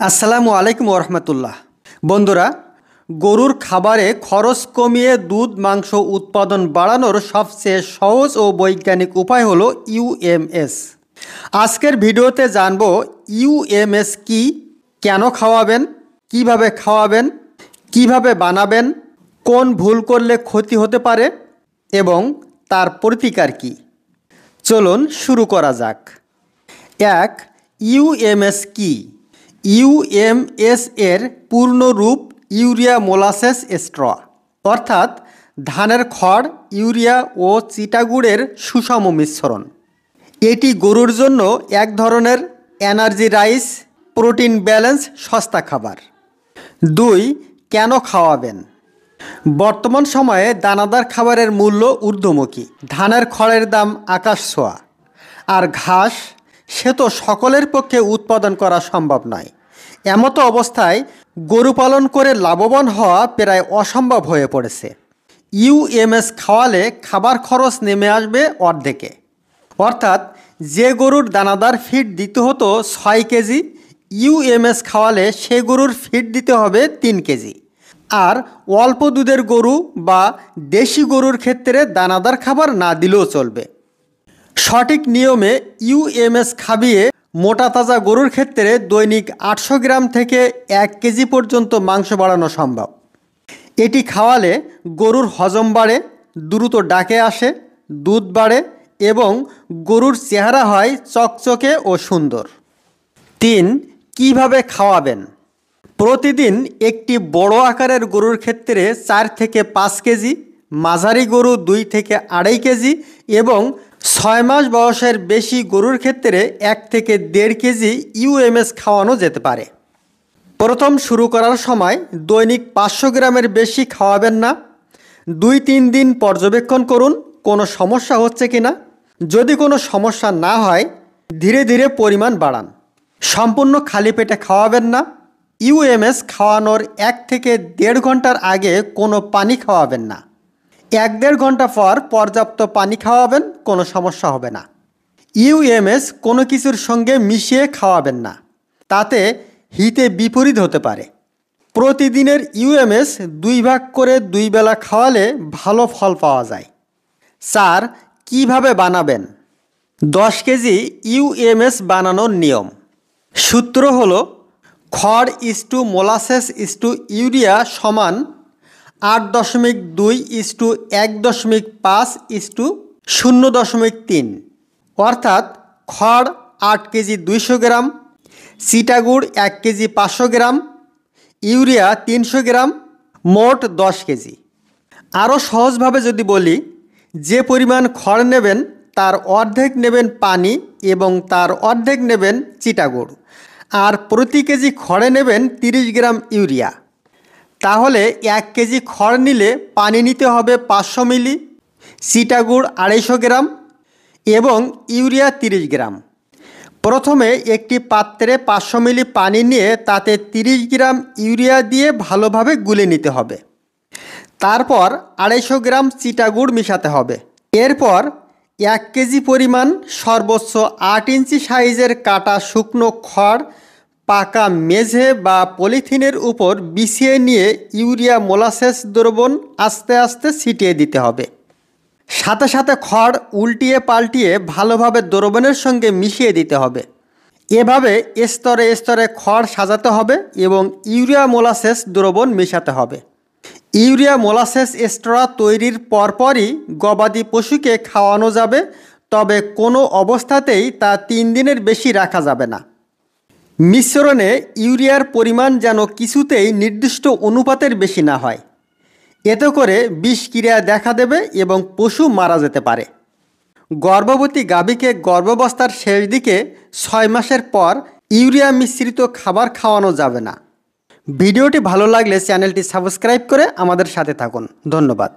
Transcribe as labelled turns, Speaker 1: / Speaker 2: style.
Speaker 1: আসসালামু আলাইকুম ওরহমতুল্লাহ। বন্ধুরা, গরুর খাবারে খরচ কমিয়ে দুধ মাংস উৎপাদন বাড়ানোর সবচেয়ে সহজ ও বৈজ্ঞানিক উপায় হলো ইউএমএস। আজকের ভিডিওতে জানব ইউএমএস কি, কেন খাওয়াবেন, কিভাবে বানাবেন, কোন ভুল করলে ক্ষতি হতে পারে এবং তার প্রতিকার কি। চলুন শুরু করা যাক। 1. ইউএমএস কি? ইউএমএস এর পূর্ণ রূপ ইউরিয়া মোলাসেস স্ট্র, অর্থাৎ ধানের খড়, ইউরিয়া ও চিটাগুড়ের সুষম মিশ্রণ। এটি গরুর জন্য এক ধরনের এনার্জি রাইস, প্রোটিন ব্যালেন্স সস্তা খাবার। 2. কেন খাওয়াবেন? বর্তমান সময়ে দানাদার খাবারের মূল্য ঊর্ধ্বমুখী। ধানের খড়ের দাম আকাশ ছোঁয়া, আর ঘাস সে তো সকলের পক্ষে উৎপাদন করা সম্ভব নয়। এমতো অবস্থায় গরু পালন করে লাভবান হওয়া প্রায় অসম্ভব হয়ে পড়েছে। ইউএমএস খাওয়ালে খাবার খরচ নেমে আসবে অর্ধেকে। অর্থাৎ যে গরুর দানাদার ফিড দিতে হতো 6 কেজি, ইউএমএস খাওয়ালে সে গরুর ফিড দিতে হবে 3 কেজি। আর অল্প দুধের গরু বা দেশি গরুর ক্ষেত্রে দানাদার খাবার না দিলেও চলবে। সঠিক নিয়মে ইউএমএস খাবিয়ে মোটা তাজা গরুর ক্ষেত্রে দৈনিক 800 গ্রাম থেকে 1 কেজি পর্যন্ত মাংস বাড়ানো সম্ভব। এটি খাওয়ালে গরুর হজম বাড়ে, দ্রুত ডাকে আসে, দুধ বাড়ে এবং গরুর চেহারা হয় চকচকে ও সুন্দর। 3. কিভাবে খাওয়াবেন? প্রতিদিন একটি বড় আকারের গরুর ক্ষেত্রে 4 থেকে 5 কেজি, মাঝারি গরু 2 থেকে 2.5 কেজি এবং 6 মাস বয়সের বেশি গরুর ক্ষেত্রে 1 থেকে 1.5 কেজি ইউএমএস খাওয়ানো যেতে পারে। প্রথম শুরু করার সময় দৈনিক 500 গ্রামের বেশি খাওয়াবেন না। 2-3 দিন পর্যবেক্ষণ করুন কোনো সমস্যা হচ্ছে কিনা। যদি কোনো সমস্যা না হয় ধীরে ধীরে পরিমাণ বাড়ান। সম্পূর্ণ খালি পেটে খাওয়াবেন না। ইউএমএস খাওয়ানোর 1 থেকে 1.5 ঘন্টার আগে কোনো পানি খাওয়াবেন না। 1-1.5 ঘন্টা পর পর্যাপ্ত পানি খাওয়াবেন, কোনো সমস্যা হবে না। ইউএমএস কোনো কিছুর সঙ্গে মিশিয়ে খাওয়াবেন না, তাতে হিতে বিপরীত হতে পারে। প্রতিদিনের ইউএমএস 2 ভাগ করে 2 বেলা খাওয়ালে ভালো ফল পাওয়া যায়। 4. কিভাবে বানাবেন? 10 কেজি ইউএমএস বানানোর নিয়ম। সূত্র হলো খড় ইস্টু মোলাসেস ইস্টু ইউরিয়া সমান 8.2:1.5:0.3, অর্থাৎ খড় 8 কেজি 200 গ্রাম, চিটাগুড় 1 কেজি 500 গ্রাম, ইউরিয়া 300 গ্রাম, মোট 10 কেজি। আরও সহজভাবে যদি বলি, যে পরিমাণ খড় নেবেন তার অর্ধেক নেবেন পানি এবং তার অর্ধেক নেবেন চিটাগুড়, আর প্রতি কেজি খড়ে নেবেন 30 গ্রাম ইউরিয়া। তাহলে 1 কেজি খড় নিলে পানি নিতে হবে 500 মিলি, চিটাগুড় 250 গ্রাম এবং ইউরিয়া 30 গ্রাম। প্রথমে একটি পাত্রে 500 মিলি পানি নিয়ে তাতে 30 গ্রাম ইউরিয়া দিয়ে ভালোভাবে গুলে নিতে হবে। তারপর 250 গ্রাম চিটাগুড় মিশাতে হবে। এরপর 1 কেজি পরিমাণ সর্বোচ্চ 8 ইঞ্চি সাইজের কাটা শুকনো খড় পাকা মেঝে বা পলিথিনের উপর বিছিয়ে নিয়ে ইউরিয়া মোলাসেস দ্রবণ আস্তে আস্তে ছিটিয়ে দিতে হবে। সাথে সাথে খড় উল্টিয়ে পাল্টিয়ে ভালোভাবে দ্রবণের সঙ্গে মিশিয়ে দিতে হবে। এভাবে স্তরে স্তরে খড় সাজাতে হবে এবং ইউরিয়া মোলাসেস দ্রবণ মেশাতে হবে। ইউরিয়া মোলাসেস স্ট্রা তৈরির পরপরই গবাদি পশুকে খাওয়ানো যাবে, তবে কোনো অবস্থাতেই তা 3 দিনের বেশি রাখা যাবে না। মিশ্রণে ইউরিয়ার পরিমাণ যেন কিছুতেই নির্দিষ্ট অনুপাতের বেশি না হয়, এতে করে বিষক্রিয়া দেখা দেবে এবং পশু মারা যেতে পারে। গর্ভবতী গাভীকে গর্ভাবস্থার শেষ দিকে 6 মাসের পর ইউরিয়া মিশ্রিত খাবার খাওয়ানো যাবে না। ভিডিওটি ভালো লাগলে চ্যানেলটি সাবস্ক্রাইব করে আমাদের সাথে থাকুন। ধন্যবাদ।